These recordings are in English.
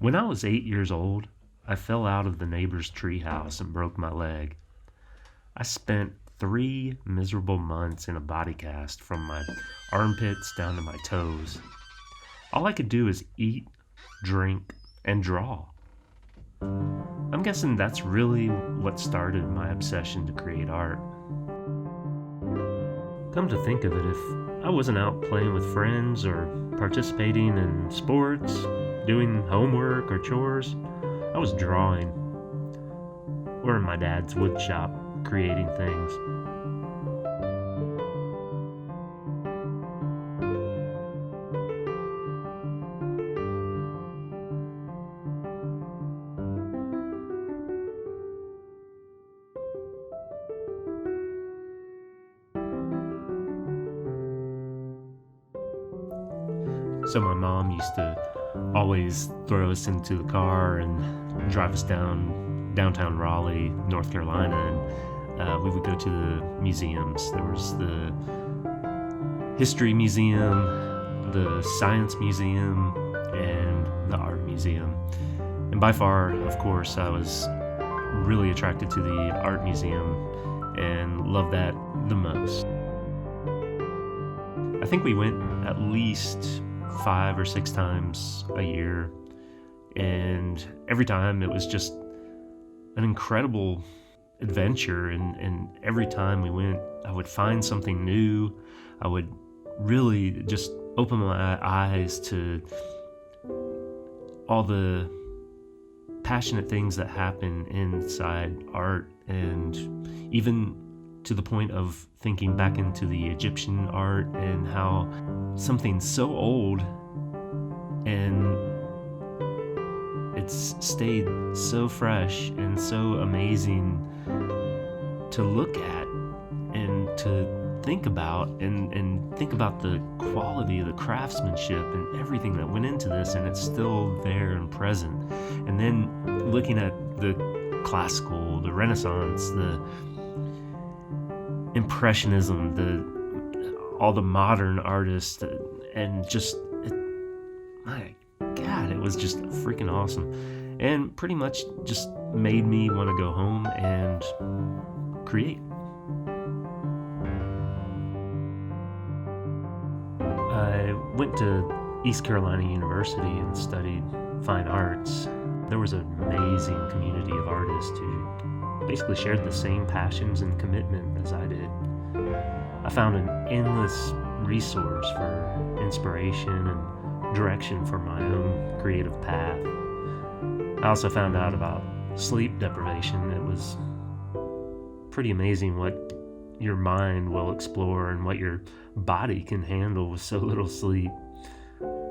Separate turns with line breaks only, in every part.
When I was 8 years old, I fell out of the neighbor's treehouse and broke my leg. I spent 3 miserable months in a body cast from my armpits down to my toes. All I could do is eat, drink, and draw. I'm guessing that's really what started my obsession to create art. Come to think of it, if I wasn't out playing with friends or participating in sports, doing homework or chores, I was drawing, or in my dad's wood shop, creating things. So my mom used to always throw us into the car and drive us downtown Raleigh, North Carolina, and we would go to the museums. There was the History Museum, the Science Museum, and the Art Museum. And by far, of course, I was really attracted to the Art Museum and loved that the most. I think we went at least 5 or 6 times a year, and every time it was just an incredible adventure, and every time we went I would find something new. I would really just open my eyes to all the passionate things that happen inside art, and even to the point of thinking back into the Egyptian art and how something so old and it's stayed so fresh and so amazing to look at and to think about, and think about the quality of the craftsmanship and everything that went into this, and it's still there and present. And then looking at the classical, the Renaissance, the Impressionism, all the modern artists, and just, my God, it was just freaking awesome, and pretty much just made me want to go home and create. I went to East Carolina University and studied fine arts. There was an amazing community of artists who basically shared the same passions and commitment as I did. I found an endless resource for inspiration and direction for my own creative path. I also found out about sleep deprivation. It was pretty amazing what your mind will explore and what your body can handle with so little sleep.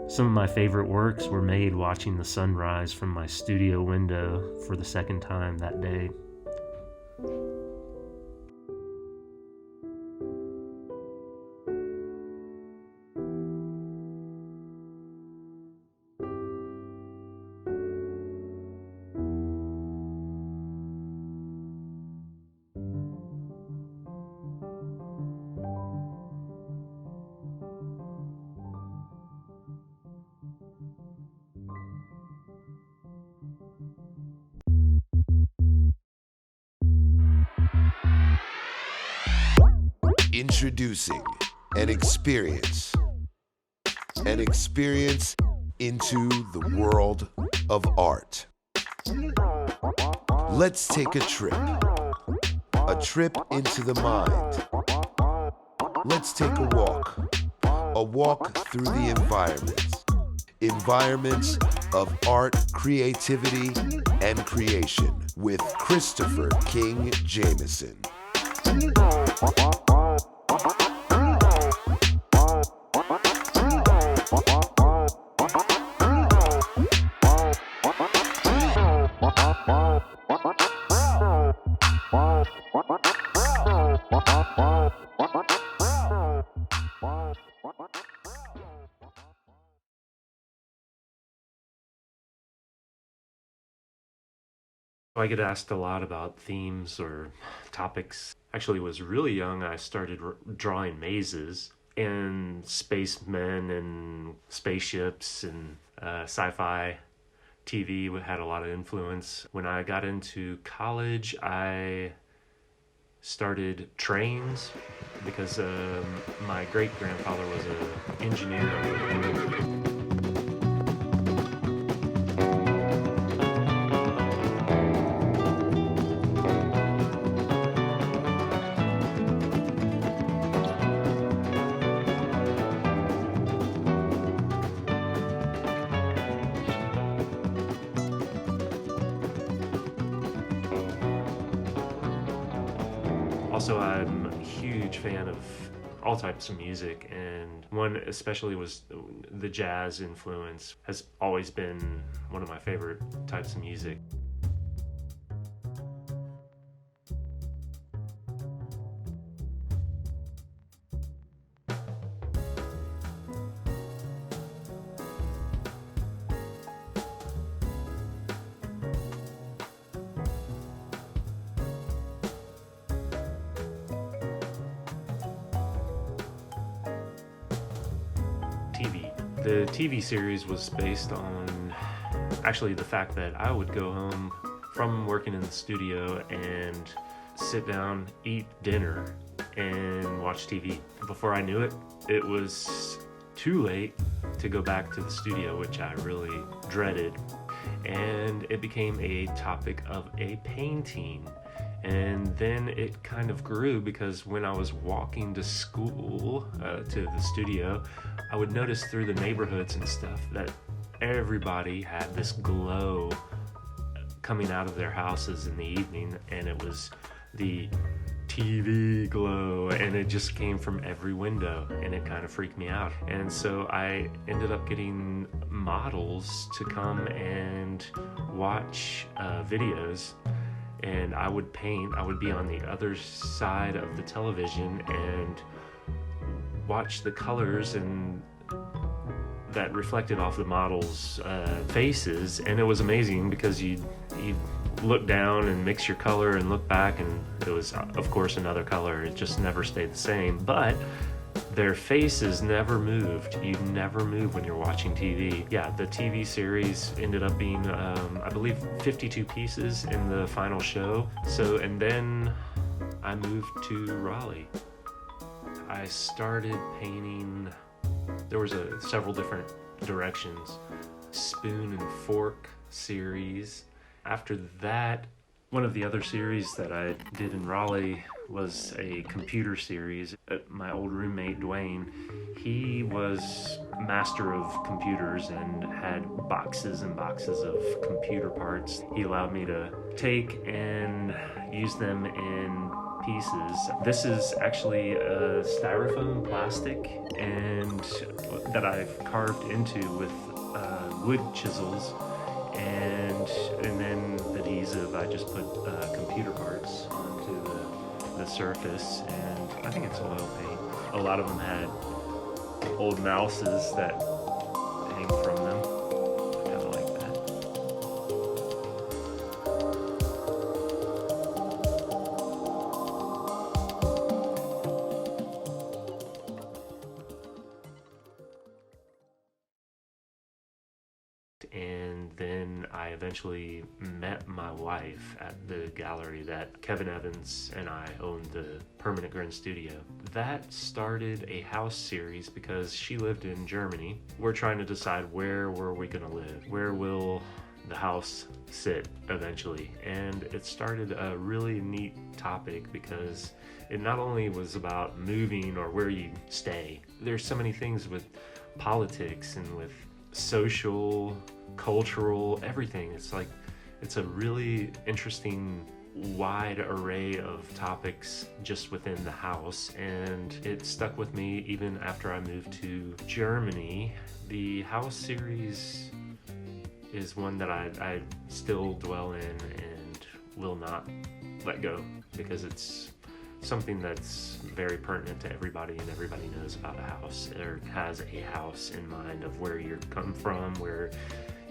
Some of my favorite works were made watching the sunrise from my studio window for the second time that day.
Introducing an experience into the world of art. Let's take a trip into the mind. Let's take a walk through the environments of art, creativity, and creation with Christopher King Jameson.
I get asked a lot about themes or topics. Actually, was really young, I started drawing mazes and spacemen and spaceships and sci-fi TV had a lot of influence. When I got into college, I started trains because my great-grandfather was an engineer. Also, I'm a huge fan of all types of music, and one especially was the jazz influence has always been one of my favorite types of music. TV. The TV series was based on actually the fact that I would go home from working in the studio and sit down, eat dinner, and watch TV. Before I knew it, it was too late to go back to the studio, which I really dreaded. And it became a topic of a painting. And then it kind of grew because when I was walking to school, to the studio, I would notice through the neighborhoods and stuff that everybody had this glow coming out of their houses in the evening, and it was the TV glow, and it just came from every window, and it kind of freaked me out. And so I ended up getting models to come and watch videos, and I would paint. I would be on the other side of the television and watch the colors and that reflected off the models' faces, and it was amazing because you'd look down and mix your color and look back, and it was of course another color. It just never stayed the same, but their faces never moved. You never move when you're watching TV. Yeah, the TV series ended up being I believe 52 pieces in the final show. So, and then I moved to Raleigh. I started painting. There was several different directions. Spoon and Fork series. After that, one of the other series that I did in Raleigh was a computer series. My old roommate, Dwayne, he was master of computers and had boxes and boxes of computer parts. He allowed me to take and use them in pieces. This is actually a styrofoam plastic and that I've carved into with wood chisels, and then adhesive. I just put computer parts onto the surface, and I think it's oil paint. A lot of them had old mouses that hang from them. I kind of like that. And then I eventually met my wife at the gallery that Kevin Evans and I owned, the Permanent Grin Studio. That started a house series because she lived in Germany. We're trying to decide where were we gonna live? Where will the house sit eventually? And it started a really neat topic because it not only was about moving or where you stay. There's so many things with politics and with social, cultural, everything. It's like, it's a really interesting wide array of topics just within the house, and it stuck with me even after I moved to Germany. The house series is one that I still dwell in and will not let go because it's something that's very pertinent to everybody, and everybody knows about a house or has a house in mind of where you come from, where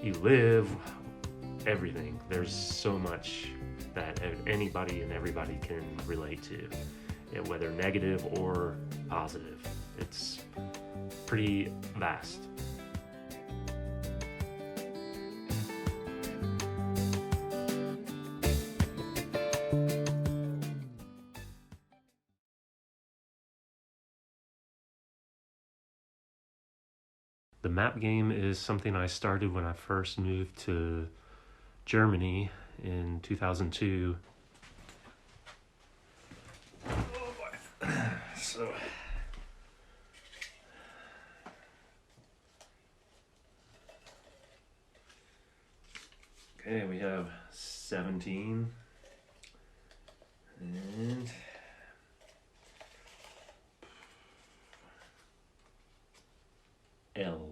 you live, everything. There's so much that anybody and everybody can relate to, whether negative or positive. It's pretty vast. The map game is something I started when I first moved to Germany in 2002. Oh boy. So okay, we have 17 and L.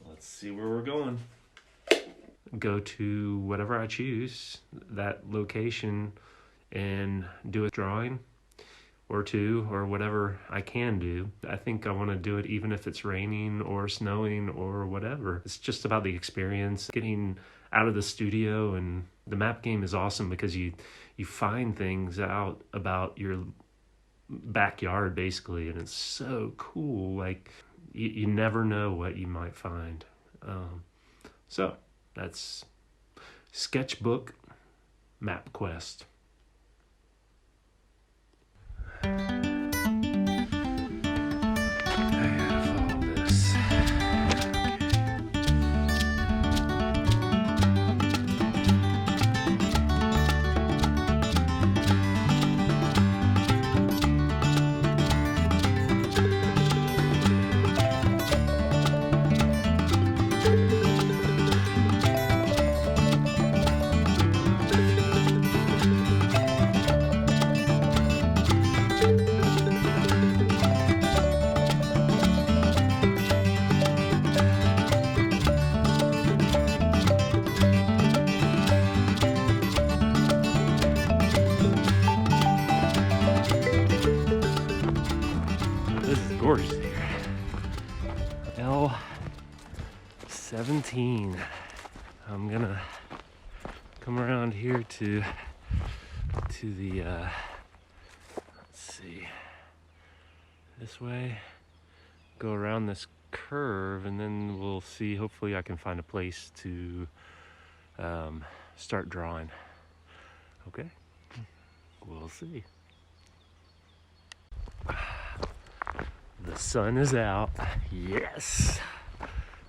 Let's see where we're going. Go to whatever I choose, that location, and do a drawing or two or whatever I can do. I think I want to do it even if it's raining or snowing or whatever. It's just about the experience, getting out of the studio. And the map game is awesome because you find things out about your backyard basically, and it's so cool. Like you never know what you might find. So that's Sketchbook Map Quest. I gotta follow this. This is gorgeous here. L17. I'm gonna come around here to the let's see, this way, go around this curve, and then we'll see. Hopefully I can find a place to start drawing. Okay, we'll see. The sun is out. Yes!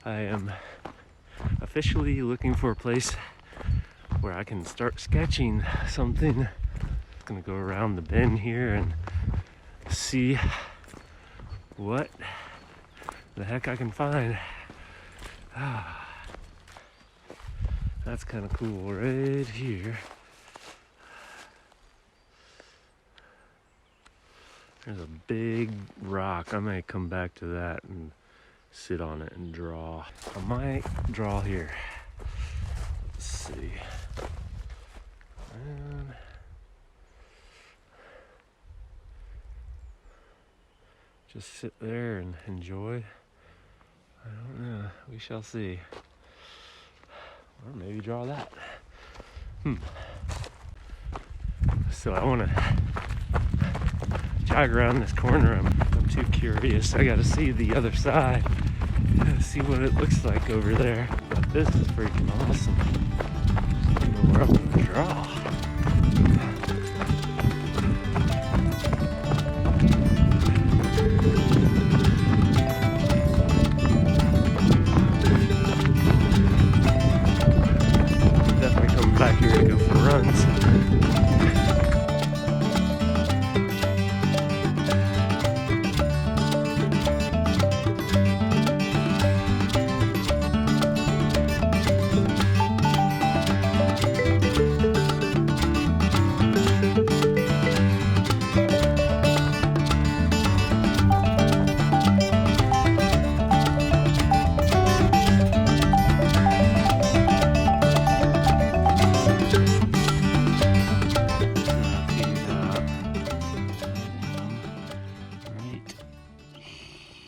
I am officially looking for a place where I can start sketching something. I'm gonna go around the bend here and see what the heck I can find. That's kind of cool right here. There's a big rock. I might come back to that and sit on it and draw. I might draw here. Let's see. And just sit there and enjoy. I don't know. We shall see. Or maybe draw that. So I want to jog around this corner. I'm too curious. I gotta see the other side. See what it looks like over there. But this is freaking awesome. I don't know where I'm gonna draw. Definitely coming back here to go for runs.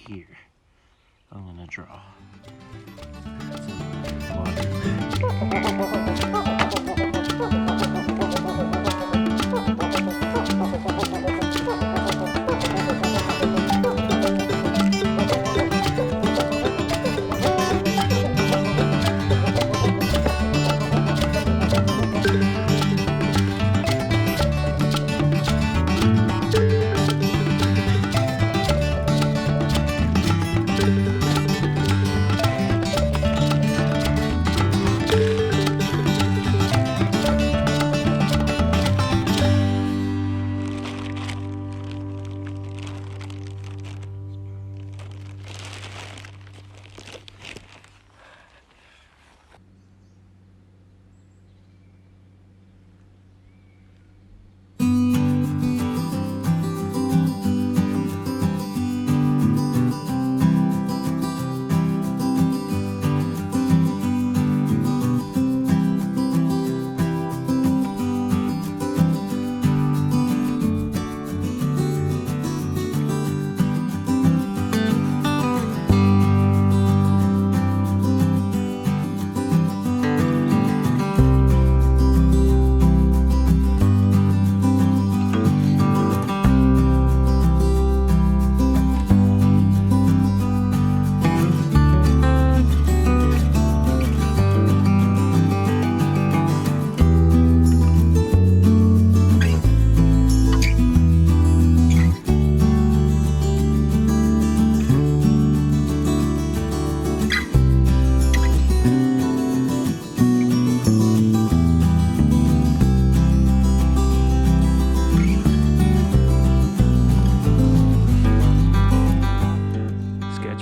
Here, I'm gonna draw.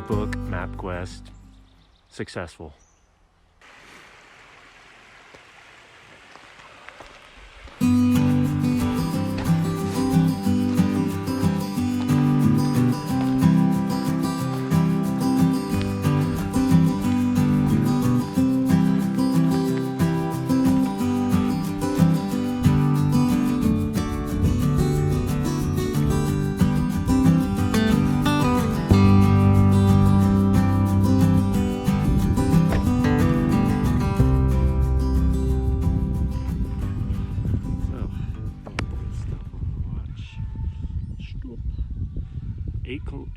sketchbook, MapQuest, successful.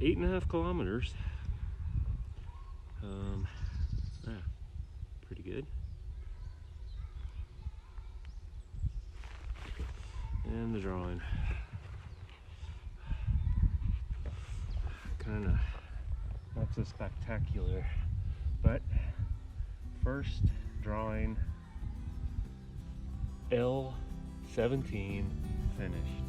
Eight and a half kilometers. Yeah, pretty good. And the drawing. Kind of not so spectacular, but first drawing L17 finished.